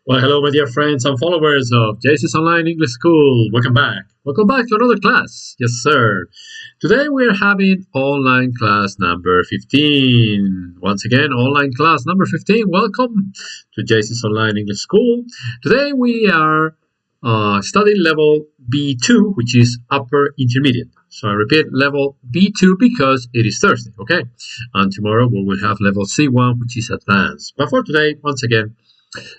Well, hello, my dear friends and followers of JC's Online English School. Welcome back. Welcome back to another class. Yes, sir. Today we are having online class number 15. Once again, online class number 15. Welcome to JC's Online English School. Today we are studying level B2, which is upper intermediate. So I repeat, level B2 because it is Thursday, okay? And tomorrow we will have level C1, which is advanced. But for today, once again,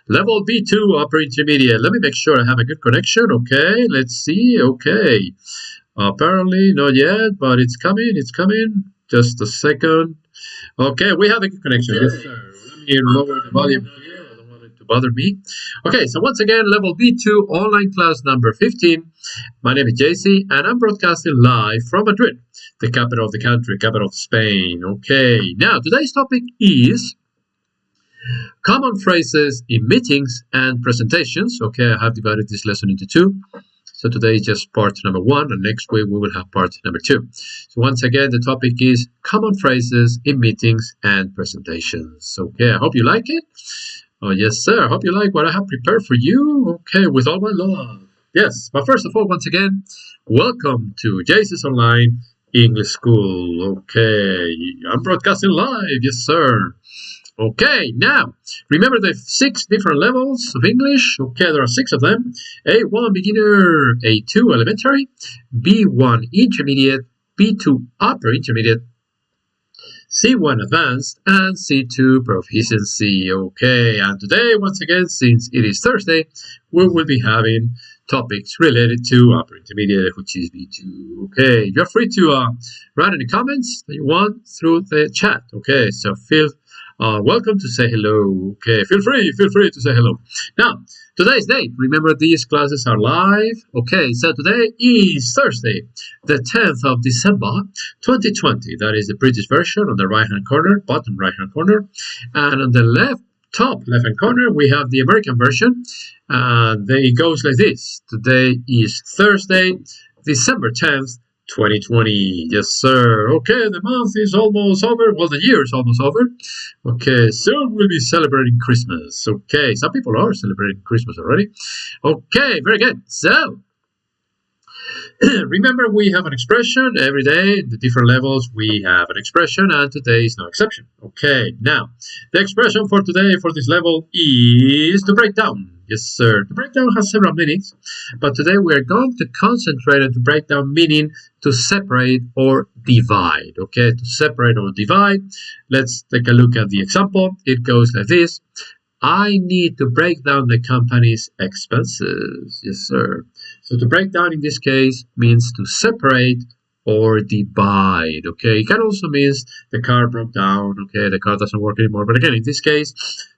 level B2, upper intermediate. Let me make sure I have a good connection. Okay, let's see. Okay. Apparently not yet, but it's coming. It's coming. Just a second. Okay, we have a good connection. Yes, sir. Let me lower the volume here. I don't want it to bother me. Okay, so once again, level B2, online class number 15. My name is JC, and I'm broadcasting live from Madrid, the capital of the country, capital of Spain. Okay, now today's topic is common phrases in meetings and presentations. Okay, I have divided this lesson into two. So today is just part number 1, and next week we will have part number 2. So once again, the topic is common phrases in meetings and presentations. Okay, I hope you like it. Oh, yes, sir. I hope you like what I have prepared for you. Okay, with all my love. Yes, but first of all, once again, welcome to JC's Online English School. Okay, I'm broadcasting live. Yes, sir. Okay, now, remember the 6 different levels of English? Okay, there are 6 of them. A1 beginner, A2 elementary, B1 intermediate, B2 upper intermediate, C1 advanced, and C2 proficiency. Okay, and today, once again, since it is Thursday, we will be having topics related to upper intermediate, which is B2. Okay, you're free to write any comments that you want through the chat. Okay, so feel welcome to say hello. Okay, feel free to say hello. Now, today's date. Remember, these classes are live. Okay, so today is Thursday, the 10th of December, 2020. That is the British version on the right-hand corner, bottom right-hand corner. And on the top left-hand corner, we have the American version. And it goes like this. Today is Thursday, December 10th, 2020. Yes, sir. Okay, the month is almost over. Well, the year is almost over. Okay, soon we'll be celebrating Christmas. Okay, some people are celebrating Christmas already. Okay, very good. So, remember, we have an expression every day. In the different levels, we have an expression, and today is no exception. Okay, now, the expression for today, for this level, is to break down. Yes, sir. To break down has several meanings, but today we are going to concentrate on to break down meaning to separate or divide. Okay, to separate or divide. Let's take a look at the example. It goes like this. I need to break down the company's expenses. Yes, sir. So to break down in this case means to separate or divide. Okay, it can also means the car broke down. Okay, the car doesn't work anymore. But again, in this case,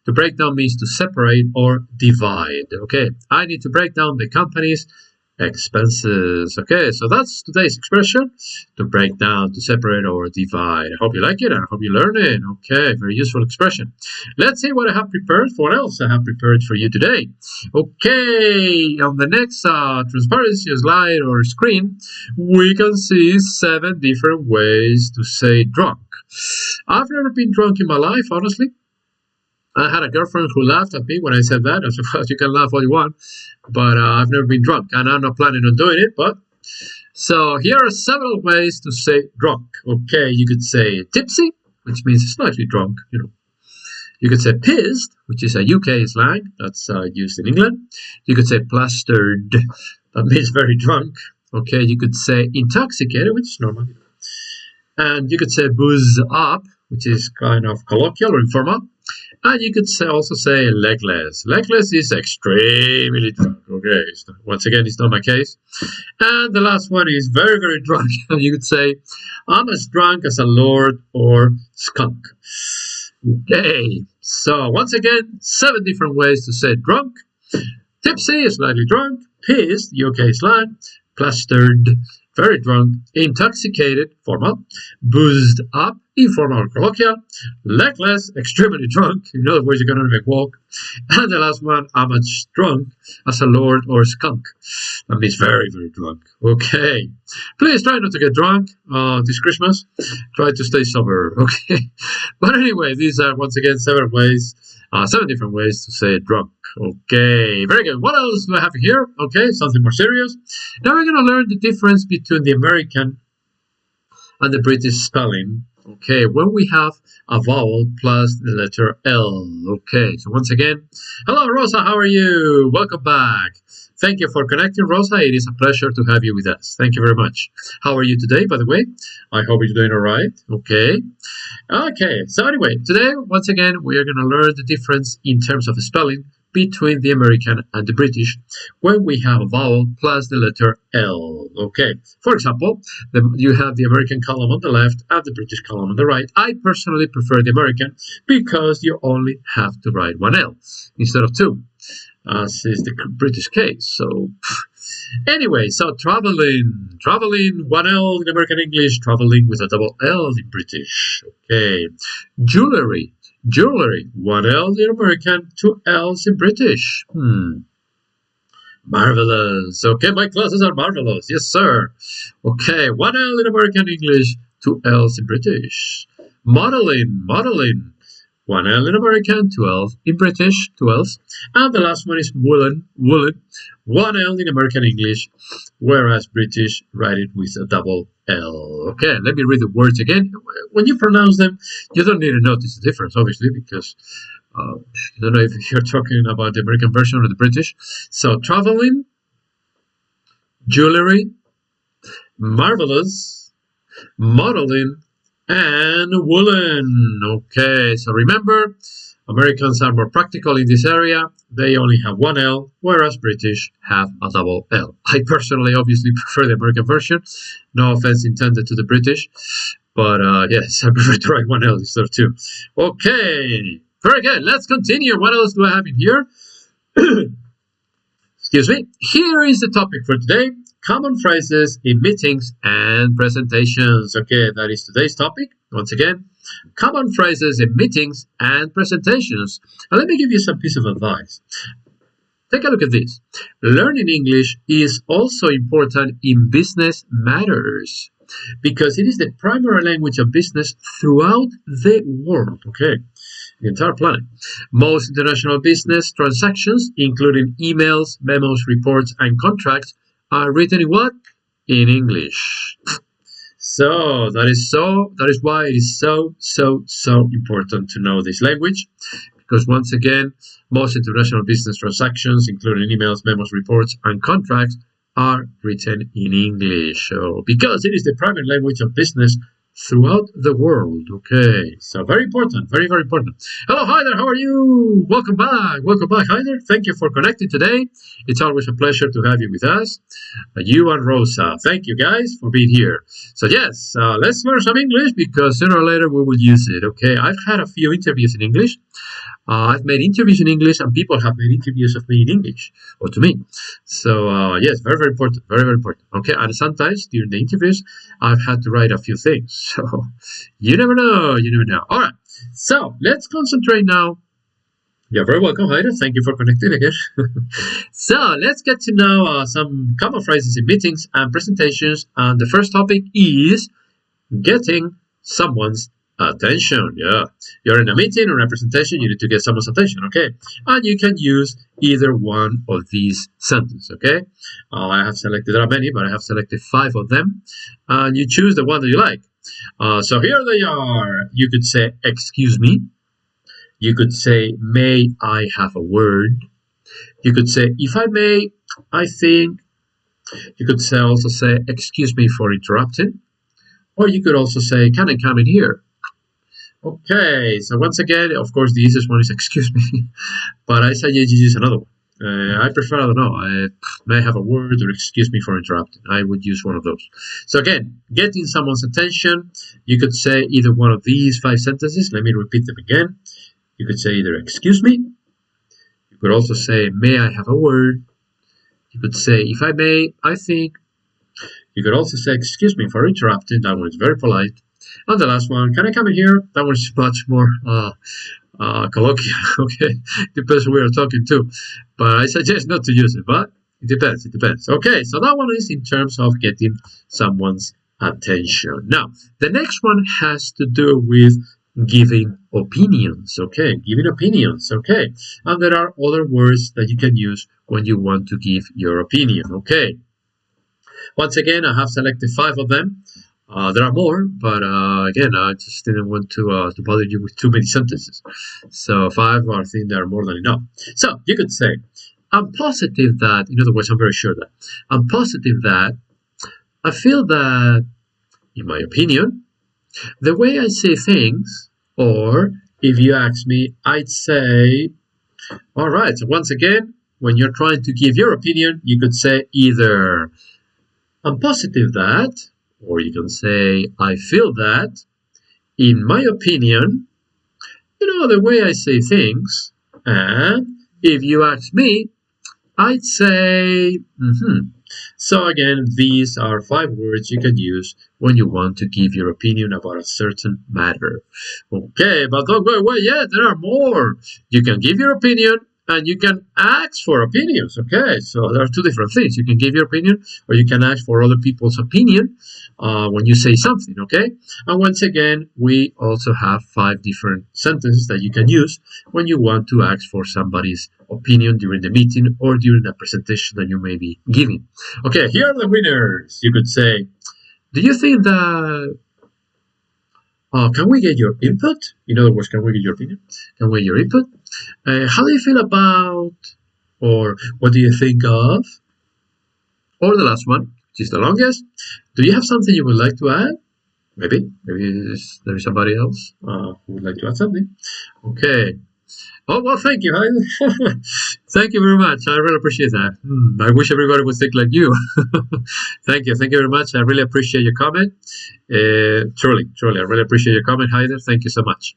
to break down means to separate or divide. Okay, I need to break down the company's expenses. Okay, so that's today's expression, to break down, to separate or divide. I hope you like it and I hope you learn it. Okay, very useful expression. Let's see what I have prepared. What else I have prepared for you today. Okay, on the next transparency slide or screen, we can see 7 different ways to say drunk. I've never been drunk in my life, honestly. I had a girlfriend who laughed at me when I said that. I said, well, you can laugh all you want, but I've never been drunk, and I'm not planning on doing it. But so here are several ways to say drunk. Okay, you could say tipsy, which means slightly drunk. You could say pissed, which is a UK slang that's used in England. You could say plastered, that means very drunk. Okay, you could say intoxicated, which is normal. And you could say booze up, which is kind of colloquial or informal. And you could also say legless. Legless is extremely drunk. Okay, once again, it's not my case. And the last one is very, very drunk. You could say, I'm as drunk as a lord or skunk. Okay, so once again, 7 different ways to say drunk. Tipsy, slightly drunk. Pissed, UK slang. Plastered, very drunk. Intoxicated, formal. Boozed up, informal or colloquial. Legless, extremely drunk. In other words, you cannot even walk. And the last one, I'm as drunk as a lord or skunk. That means very, very drunk. Okay. Please try not to get drunk this Christmas. Try to stay sober. Okay. But anyway, these are once again 7 ways 7 different ways to say drunk. Okay, very good. What else do I have here? Okay, something more serious. Now we're going to learn the difference between the American and the British spelling. Okay, when we have a vowel plus the letter L. Okay, so once again, hello Rosa, how are you? Welcome back. Thank you for connecting, Rosa. It is a pleasure to have you with us. Thank you very much. How are you today, by the way? I hope you're doing all right. Okay. Okay, so anyway, today, once again, we are going to learn the difference in terms of spelling between the American and the British when we have a vowel plus the letter L. Okay, for example, you have the American column on the left and the British column on the right. I personally prefer the American because you only have to write one L instead of two, as is the British case. So anyway, so traveling, one L in American English, traveling with a double L in British. Okay, jewelry, one L in American, 2 L's in British. Marvelous. Okay, my classes are marvelous. Yes, sir. Okay, 1 L in American English, 2 L's in British. Modeling, 1 L in American, 2 L's in British, 2 L's. And the last one is woolen, 1 L in American English, whereas British write it with a double L. Okay, let me read the words again. When you pronounce them, you don't need to notice the difference, obviously, because you don't know if you're talking about the American version or the British. So, traveling, jewelry, marvelous, modeling, and woolen. Okay, so remember, Americans are more practical in this area. They only have 1 L, whereas British have a double L. I personally obviously prefer the American version. No offense intended to the British. But yes, I prefer to write 1 L instead of 2. Okay, very good. Let's continue. What else do I have in here? Excuse me. Here is the topic for today. Common phrases in meetings and presentations. Okay, that is today's topic. Once again, common phrases in meetings and presentations. And let me give you some piece of advice. Take a look at this. Learning English is also important in business matters because it is the primary language of business throughout the world. Okay, the entire planet. Most international business transactions, including emails, memos, reports, and contracts, are written in what? In English. So that is why it is so important to know this language, because once again, most international business transactions, including emails, memos, reports, and contracts, are written in English. So because it is the primary language of business throughout the world. Okay, so very important, very important. Hello, Heider, how are you? Welcome back, Heider. Thank you for connecting today. It's always a pleasure to have you with us. You and Rosa, thank you guys for being here. So yes, let's learn some English because sooner or later we will use it. Okay, I've had a few interviews in English. I've made interviews in English, and people have made interviews of me in English, or to me. So yes, very important, very important. Okay, and sometimes during the interviews, I've had to write a few things. So you never know. All right, so let's concentrate now. You're very welcome, Heide. Thank you for connecting again. So let's get to know some common phrases in meetings and presentations. And the first topic is getting someone's attention. Yeah, you're in a meeting or a presentation, you need to get someone's attention. Okay, and you can use either one of these sentences. Okay, I have selected, there are many, but I have selected 5 of them, and you choose the one that you like. So here they are. You could say, excuse me. You could say, may I have a word? You could say, if I may, I think. You could also say, excuse me for interrupting. Or you could also say, can I come in here? Okay, so once again, of course, the easiest one is excuse me, but I suggest you use another one. I prefer, I don't know, I may have a word or excuse me for interrupting. I would use one of those. So again, getting someone's attention, you could say either one of these 5 sentences. Let me repeat them again. You could say either excuse me. You could also say, may I have a word? You could say, if I may, I think. You could also say, excuse me for interrupting. That one is very polite. And the last one, can I come in here? That one is much more colloquial. Okay, depends who we are talking to. But I suggest not to use it, but it depends. Okay, so that one is in terms of getting someone's attention. Now, the next one has to do with giving opinions, okay? Giving opinions, okay? And there are other words that you can use when you want to give your opinion, okay? Once again, I have selected 5 of them. There are more, but again, I just didn't want to bother you with too many sentences. So 5, I think they are more than enough. So you could say, I'm positive that, in other words, I'm very sure that, I'm positive that, I feel that, in my opinion, the way I say things, or if you ask me, I'd say, all right. So once again, when you're trying to give your opinion, you could say either, I'm positive that, or you can say, I feel that, in my opinion, the way I say things, and if you ask me, I'd say, So again, these are 5 words you can use when you want to give your opinion about a certain matter. Okay, but don't go away yet, there are more. You can give your opinion, and you can ask for opinions, okay? So there are 2 different things. You can give your opinion, or you can ask for other people's opinion when you say something, okay? And once again, we also have 5 different sentences that you can use when you want to ask for somebody's opinion during the meeting or during a presentation that you may be giving. Okay, here are the winners. You could say, do you think that... can we get your input? In other words, can we get your opinion? Can we get your input? How do you feel about, or what do you think of? Or the last one, which is the longest. Do you have something you would like to add? Maybe there's somebody else who would like to add something. Okay. Oh, well, thank you. Thank you very much. I really appreciate that. I wish everybody would think like you. Thank you. Thank you very much. I really appreciate your comment. Truly, I really appreciate your comment, Heider. Thank you so much.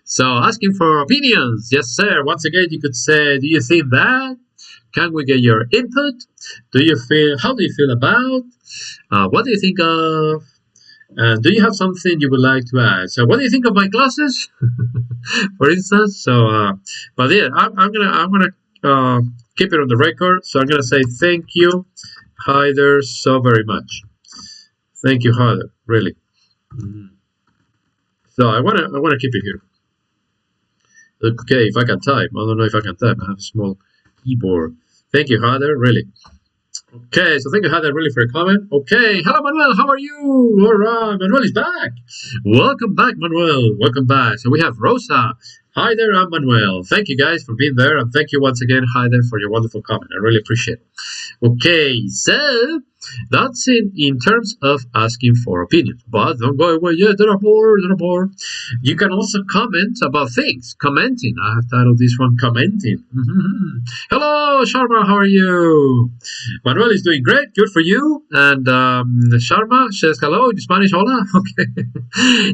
So, asking for opinions. Yes, sir. Once again, you could say, do you think that? Can we get your input? How do you feel about? What do you think of? Do you have something you would like to add? So, what do you think of my classes, for instance? So, but yeah, I'm gonna keep it on the record. So I'm gonna say thank you, Heider, so very much. Thank you, Heider, really. So I wanna keep it here. Okay, if I can type, I don't know if I can type. I have a small keyboard. Thank you, Heider, really. Okay, so thank you, Heather, really, for your comment. Okay, hello, Manuel, how are you? All right, Manuel is back. Welcome back, Manuel. Welcome back. So we have Rosa. Hi there, I'm Manuel. Thank you, guys, for being there. And thank you once again, Heather, for your wonderful comment. I really appreciate it. Okay, so that's in terms of asking for opinions. But don't go away yet. There are more. You can also comment about things. Commenting. I have titled this one Commenting. Hello, Sharma. How are you? Manuel is doing great. Good for you. And Sharma says hello in Spanish. Hola. Okay.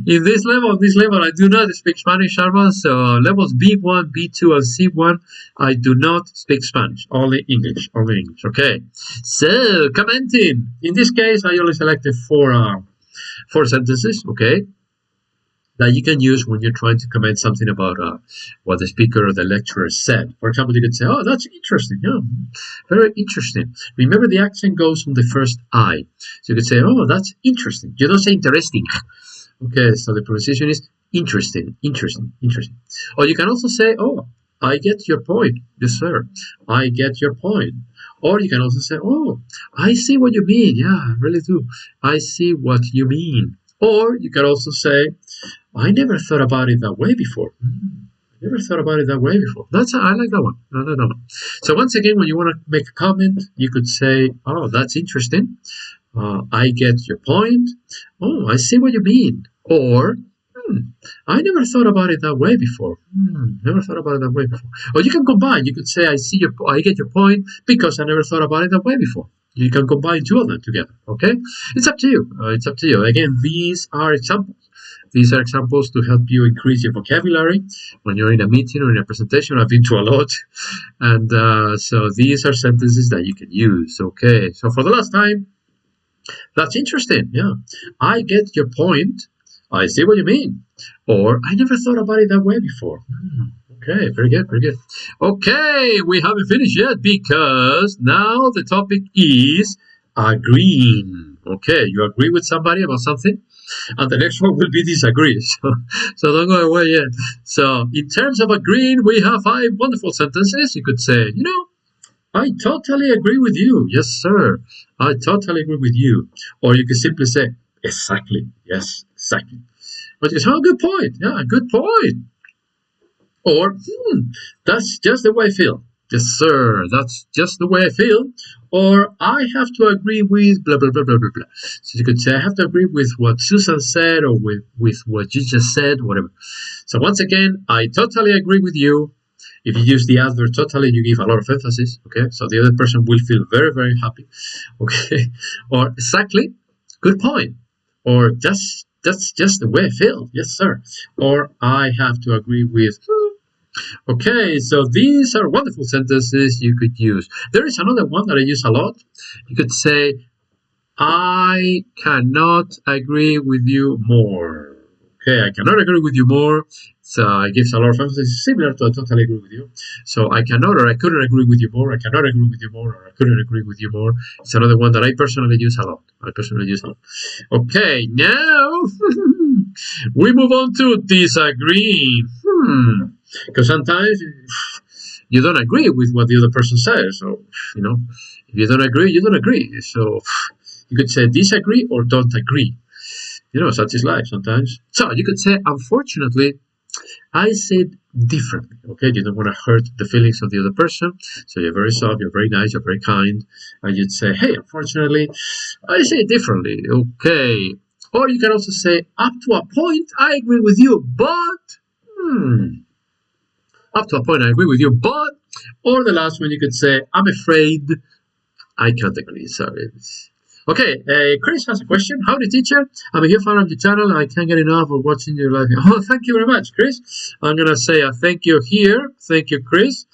In this level, I do not speak Spanish, Sharma. So levels B1, B2, and C1, I do not speak Spanish. Only English. Okay. So commenting. In this case, I only selected 4 sentences, okay, that you can use when you're trying to comment something about what the speaker or the lecturer said. For example, you could say, oh, that's interesting. Yeah, very interesting. Remember, the accent goes on the first I. So you could say, oh, that's interesting. You don't say interesting. Okay, so the pronunciation is interesting. Or you can also say, oh, I get your point. Yes, sir. I get your point. Or you can also say, oh, I see what you mean. Yeah, I really do. I see what you mean. Or you can also say, I never thought about it that way before. I like that one. So once again, when you want to make a comment, you could say, oh, that's interesting. I get your point. Oh, I see what you mean. Or, I never thought about it that way before. Or you can combine. You could say, I get your point because I never thought about it that way before. You can combine 2 of them together. Okay? It's up to you. Again, these are examples. These are examples to help you increase your vocabulary when you're in a meeting or in a presentation. I've been to a lot. And so these are sentences that you can use. Okay? So for the last time, that's interesting. Yeah. I get your point. I see what you mean. Or, I never thought about it that way before. Okay, very good. Okay, we haven't finished yet because now the topic is agreeing. Okay, you agree with somebody about something? And the next one will be disagree. So don't go away yet. So in terms of agreeing, we have 5 wonderful sentences. You could say, I totally agree with you. Yes, sir. I totally agree with you. Or you could simply say, exactly. Yes, exactly. But you say, oh, good point. Yeah, good point. Or, that's just the way I feel. Yes, sir, that's just the way I feel. Or, I have to agree with blah, blah, blah, blah, blah, blah. So you could say, I have to agree with what Susan said or with what you just said, whatever. So once again, I totally agree with you. If you use the adverb totally, you give a lot of emphasis, okay? So the other person will feel very, very happy, okay? Or, exactly, good point. Or, that's just the way I feel, yes, sir. Or, I have to agree with... Okay, so these are wonderful sentences you could use. There is another one that I use a lot. You could say, I cannot agree with you more. Okay, I cannot agree with you more. So it gives a lot of emphasis, similar to I totally agree with you. So I cannot or I couldn't agree with you more. I cannot agree with you more or I couldn't agree with you more. It's another one that I personally use a lot. Okay, now we move on to disagree. Because sometimes you don't agree with what the other person says. So, if you don't agree, you don't agree. So you could say disagree or don't agree. Such is life sometimes. So you could say, unfortunately, I said differently. Okay, you don't want to hurt the feelings of the other person. So you're very soft, you're very nice, you're very kind. And you'd say, hey, unfortunately, I say it differently. Okay. Or you can also say, up to a point, I agree with you, but... Up to a point, I agree with you, but... Or the last one, you could say, I'm afraid I can't agree. Sorry. Okay, Chris has a question. Howdy, teacher. I'm a huge fan of your channel. I can't get enough of watching your live. Oh, thank you very much, Chris. I'm going to say a thank you here. Thank you, Chris.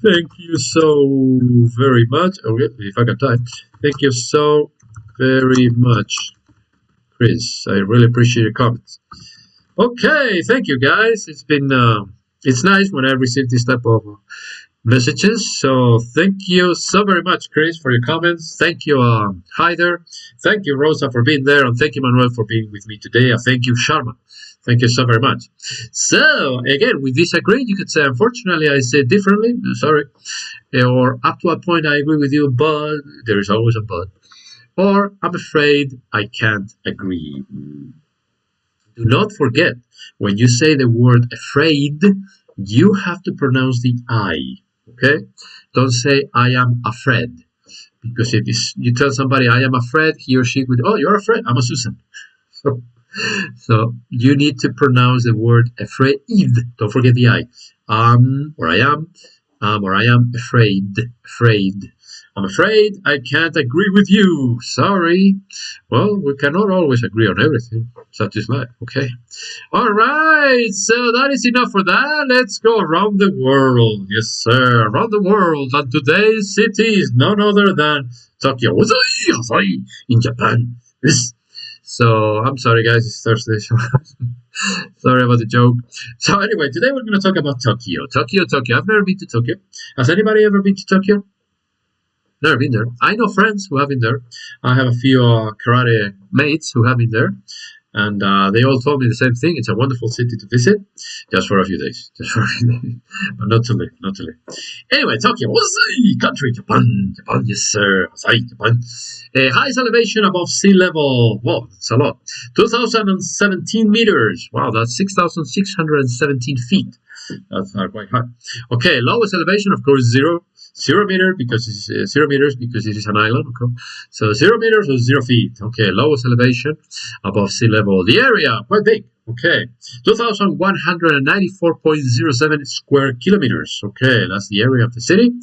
Thank you so very much. Okay, if I can type. Thank you so very much, Chris. I really appreciate your comments. Okay, thank you, guys. It's nice when I receive this type of messages. So thank you so very much, Chris, for your comments. Thank you, Hyder. Thank you, Rosa, for being there. And thank you, Manuel, for being with me today. And thank you, Sharma. Thank you so very much. So, again, we disagree. You could say, unfortunately, I say differently. Sorry. Or, up to a point, I agree with you, but there is always a but. Or, I'm afraid I can't agree. Do not forget, when you say the word afraid, you have to pronounce the I. Okay? Don't say, I am afraid. Because if you tell somebody, I am afraid, he or she would, oh, you're afraid? I'm a Susan. So you need to pronounce the word afraid. Don't forget the I. Or I am afraid. I'm afraid I can't agree with you. Sorry. Well, we cannot always agree on everything. Such is life, okay? All right, so that is enough for that. Let's go around the world. Yes, sir, around the world. And today's city is none other than Tokyo. In Japan. So, I'm sorry, guys, it's Thursday. Sorry about the joke. So, anyway, today we're going to talk about Tokyo. Tokyo. I've never been to Tokyo. Has anybody ever been to Tokyo? Never been there. I know friends who have been there. I have a few karate mates who have been there. And they all told me the same thing. It's a wonderful city to visit. Just for a few days. But not to live. Anyway, Tokyo. Country, Japan. Yes, sir. Japan. Highest elevation above sea level. Wow, that's a lot. 2,017 meters. Wow, that's 6,617 feet. That's quite high. Okay, lowest elevation, of course, 0 meters because it's 0 meters because it is an island. Okay, so 0 meters or 0 feet. Okay, lowest elevation above sea level. The area quite big. Okay, 2,194.07 square kilometers. Okay, that's the area of the city,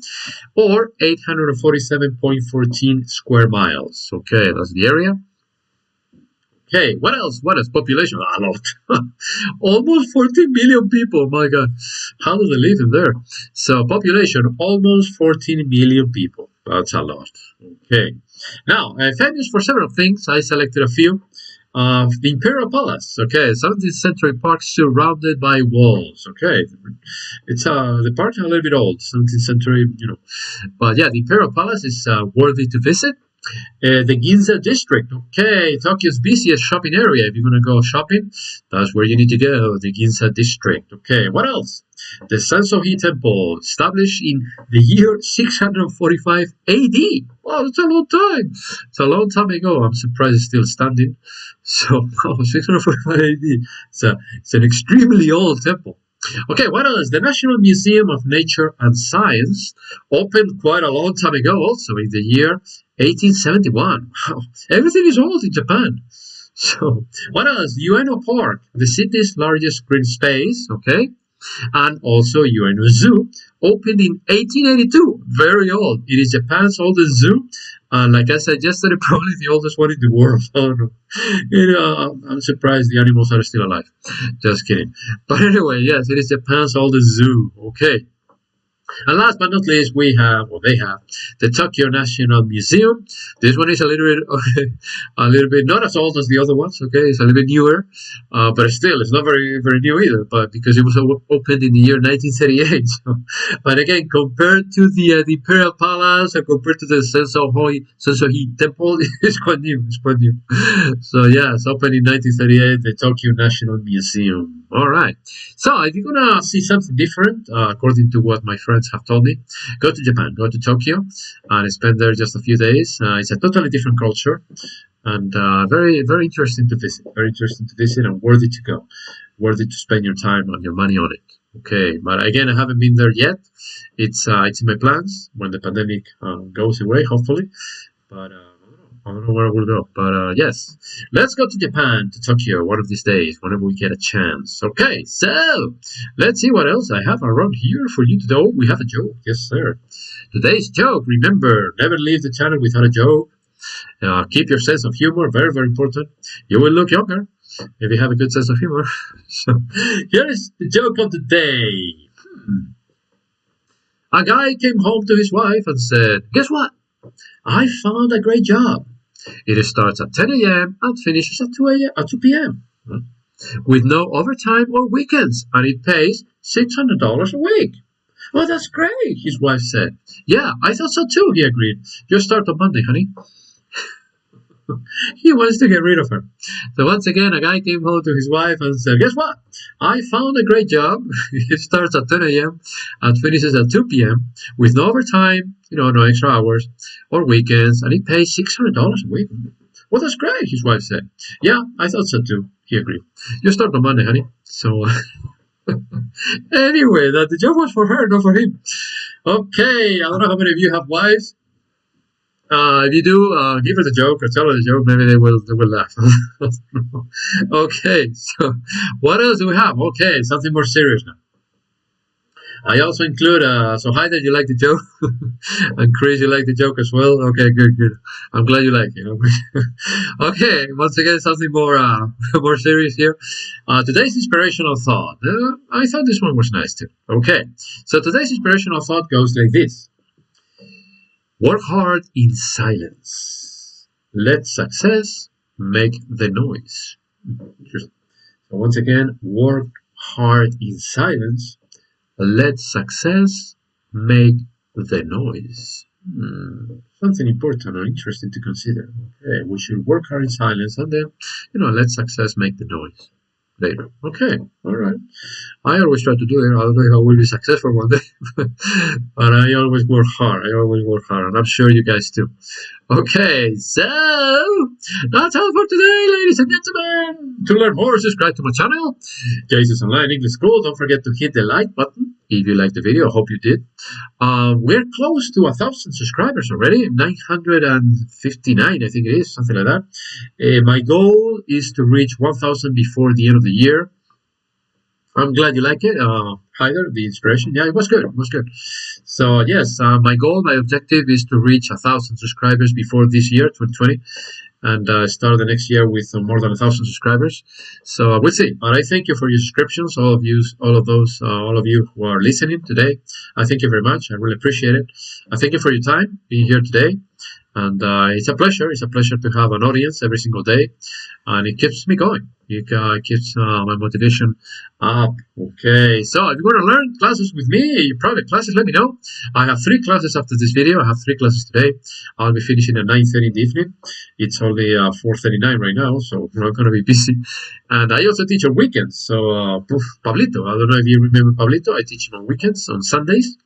or 847.14 square miles. Okay, that's the area. Okay, what else? Population? A lot. Almost 14 million people. My God. How do they live in there? So, population, almost 14 million people. That's a lot. Okay. Now, famous for several things. I selected a few. The Imperial Palace. Okay, 17th century park surrounded by walls. Okay. It's the park is a little bit old. 17th century, But yeah, the Imperial Palace is worthy to visit. The Ginza district. Okay, Tokyo's busiest shopping area. If you're going to go shopping, that's where you need to go, the Ginza district. Okay, what else? The Sensohi Temple, established in the year 645 AD. Wow, that's a long time. It's a long time ago. I'm surprised it's still standing. So, 645 AD. It's an extremely old temple. Okay, what else? The National Museum of Nature and Science opened quite a long time ago, also in the year 1871. Wow, everything is old in Japan. So, what else? Ueno Park, the city's largest green space, okay? And also Ueno Zoo, opened in 1882. Very old. It is Japan's oldest zoo. Like I said yesterday, probably the oldest one in the world. I don't know. I'm surprised the animals are still alive. Just kidding. But anyway, yes, it is Japan's oldest zoo. Okay. And last but not least, they have the Tokyo National Museum. This one is a little bit not as old as the other ones. Okay, it's a little bit newer, but still, it's not very new either. But because it was opened in the year 1938. So, but again, compared to the Imperial Palace or compared to the Sensohi Temple, it's quite new. It's quite new. So yeah, it's opened in 1938. The Tokyo National Museum. All right. So if you're gonna see something different, according to what my friends have told me, go to Japan, go to Tokyo, and spend there just a few days. It's a totally different culture, and very interesting to visit. Very interesting to visit, and worthy to go, worthy to spend your time and your money on it. Okay, but again, I haven't been there yet. It's in my plans when the pandemic goes away, hopefully. But I don't know where I will go, but yes, let's go to Japan, to Tokyo, one of these days, whenever we get a chance. Okay, so let's see what else I have around here for you today. Oh, we have a joke, yes, sir. Today's joke, remember, never leave the channel without a joke. Keep your sense of humor, very important. You will look younger if you have a good sense of humor. So here is the joke of the day. A guy came home to his wife and said, "Guess what? I found a great job. It starts at 10 a.m. and finishes at 2 p.m. with no overtime or weekends, and it pays $600 a week." "Oh, that's great," his wife said. "Yeah, I thought so too," he agreed. "You start on Monday, honey." He wants to get rid of her. So once again, a guy came home to his wife and said, "Guess what? I found a great job. It starts at 10 a.m. and finishes at 2 p.m. with no overtime, no extra hours or weekends, and it pays $600 a week." "Well, that's great," his wife said. "Yeah, I thought so too," he agreed. "You start on Monday, honey." So anyway, that the job was for her, not for him. Okay, I don't know how many of you have wives. If you do, give her the joke or tell her the joke. Maybe they will laugh. Okay, so what else do we have? Okay, something more serious now. I also include, so Heider, you like the joke? And Chris, you like the joke as well? Okay, good. I'm glad you like it. Okay, once again, something more more serious here. Today's inspirational thought. I thought this one was nice too. Okay, so today's inspirational thought goes like this. Work hard in silence. Let success make the noise. So once again, work hard in silence. Let success make the noise. Something important or interesting to consider. Okay, we should work hard in silence and then, let success make the noise later. Okay, all right. I always try to do it. I don't know if I will be successful one day, but I always work hard. And I'm sure you guys do. Okay, so that's all for today, ladies and gentlemen. To learn more, subscribe to my channel, Jesus Online English School. Don't forget to hit the like button if you liked the video. I hope you did. We're close to 1,000 subscribers already, 959, I think it is, something like that. My goal is to reach 1,000 before the end of the year. I'm glad you like it, Heider, the inspiration. Yeah, it was good. So yes, my objective is to reach 1,000 subscribers before this year, 2020, and start the next year with more than 1,000 subscribers. So we'll see. But I thank you for your subscriptions, all of you who are listening today. I thank you very much. I really appreciate it. I thank you for your time being here today. And it's a pleasure. It's a pleasure to have an audience every single day, and it keeps me going. It keeps my motivation up. Okay, so if you want to learn classes with me, private classes, let me know. I have 3 classes after this video. I have 3 classes today. I'll be finishing at 9:30 in the evening. It's only 4:39 right now, so we're not going to be busy. And I also teach on weekends. So Pablito, I don't know if you remember Pablito. I teach him on weekends, on Sundays.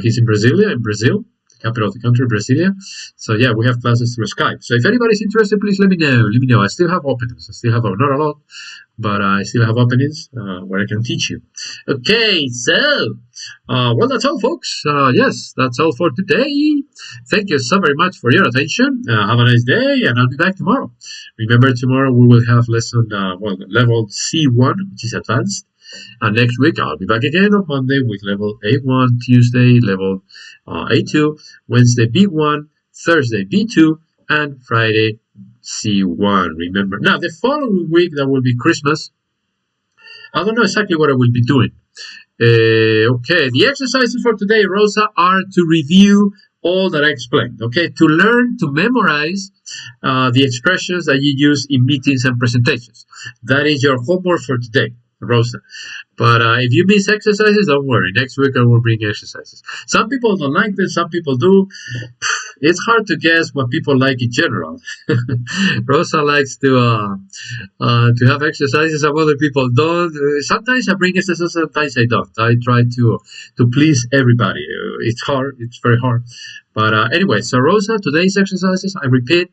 He's in Brazil, capital of the country, Brasilia. So yeah, we have classes through Skype. So if anybody's interested, please let me know. Let me know. I still have openings. I still have not a lot, but I still have openings where I can teach you. Okay, so well, that's all, folks. Yes, that's all for today. Thank you so very much for your attention. Have a nice day, and I'll be back tomorrow. Remember, tomorrow we will have lesson level C1, which is advanced. And next week, I'll be back again on Monday with level A1, Tuesday, level A2, Wednesday, B1, Thursday, B2, and Friday, C1. Remember. Now, the following week, that will be Christmas. I don't know exactly what I will be doing. Okay, the exercises for today, Rosa, are to review all that I explained. Okay, to learn, to memorize the expressions that you use in meetings and presentations. That is your homework for today, Rosa. But if you miss exercises, don't worry. Next week I will bring exercises. Some people don't like them, some people do. It's hard to guess what people like in general. Rosa likes to have exercises, some other people don't. Sometimes I bring exercises, sometimes I don't. I try to please everybody. It's hard. It's very hard. But anyway, so Rosa, today's exercises, I repeat,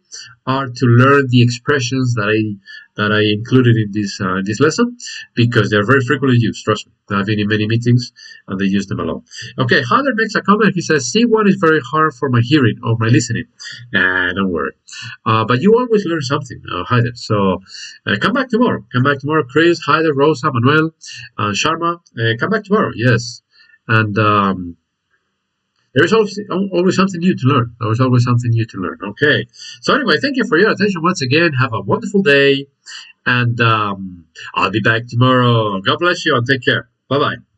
are to learn the expressions that I included in this lesson, because they're very frequently used. Trust me, I've been in many meetings and they use them a lot. Okay, Heider makes a comment. He says C1 is very hard for my hearing or my listening. Nah, don't worry. But you always learn something, Heider. So come back tomorrow. Come back tomorrow, Chris, Heider, Rosa, Manuel, Sharma. Come back tomorrow. Yes, and there is always something new to learn. There is always something new to learn. Okay. So anyway, thank you for your attention once again. Have a wonderful day. And I'll be back tomorrow. God bless you and take care. Bye-bye.